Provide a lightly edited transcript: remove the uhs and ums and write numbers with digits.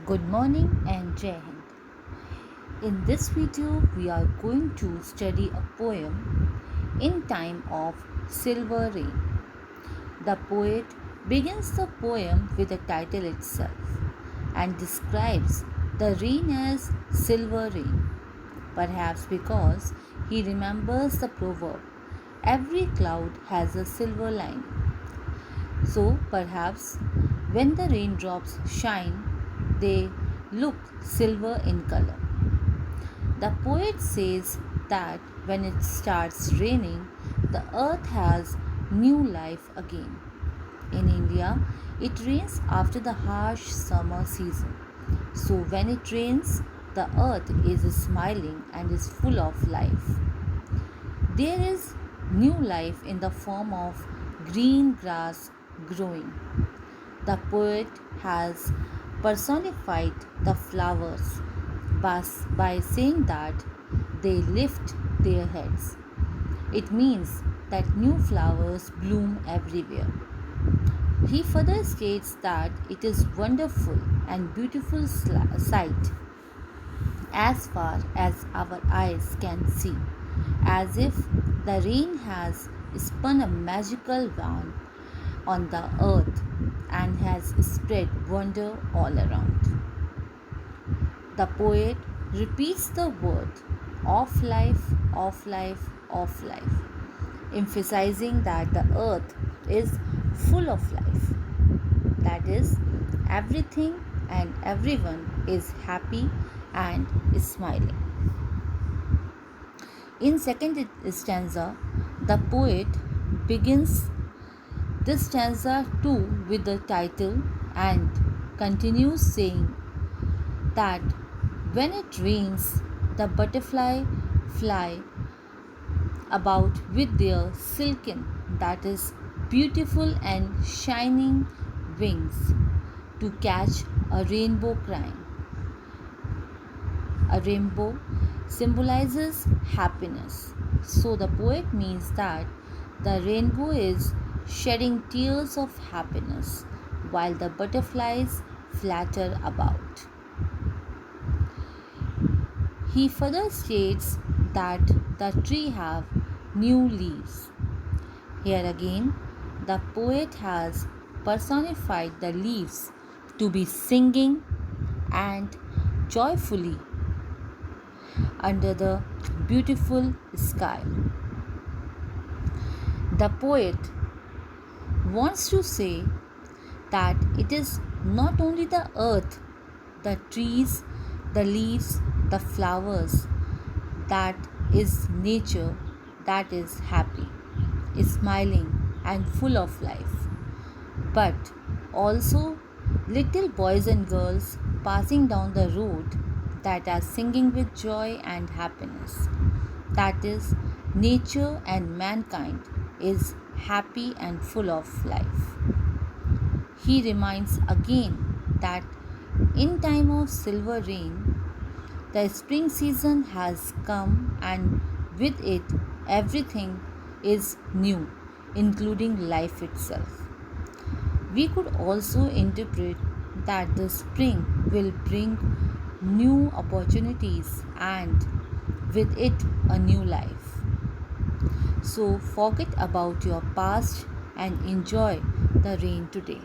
Good morning and Jai Hind. In this video, we are going to study a poem in time of silver rain. The poet begins the poem with the title itself and describes the rain as silver rain, perhaps because he remembers the proverb, every cloud has a silver lining. So perhaps when the raindrops shine, they look silver in color. The poet says that when it starts raining, the earth has new life again. In India, it rains after the harsh summer season. So when it rains, the earth is smiling and is full of life. There is new life in the form of green grass growing. The poet has personified the flowers by saying that they lift their heads. It means that new flowers bloom everywhere. He further states that it is wonderful and beautiful sight as far as our eyes can see, as if the rain has spun a magical wand on the earth and has spread wonder all around. The poet repeats the word of life, of life, of life, emphasizing that the earth is full of life. That is, everything and everyone is happy and is smiling. In second stanza, the poet begins this stanza too with the title and continues saying that when it rains, the butterfly fly about with their silken, that is beautiful and shining wings to catch a rainbow crying. A rainbow symbolizes happiness. So the poet means that the rainbow is shedding tears of happiness while the butterflies flutter about. He further states that the tree have new leaves. Here again, the poet has personified the leaves to be singing and joyfully under the beautiful sky. The poet wants to say that it is not only the earth, the trees, the leaves, the flowers that is nature that is happy, is smiling and full of life, but also little boys and girls passing down the road that are singing with joy and happiness. That is, nature and mankind is happy and full of life. He reminds again that in time of silver rain, the spring season has come and with it everything is new, including life itself. We could also interpret that the spring will bring new opportunities and with it a new life. So forget about your past and enjoy the rain today.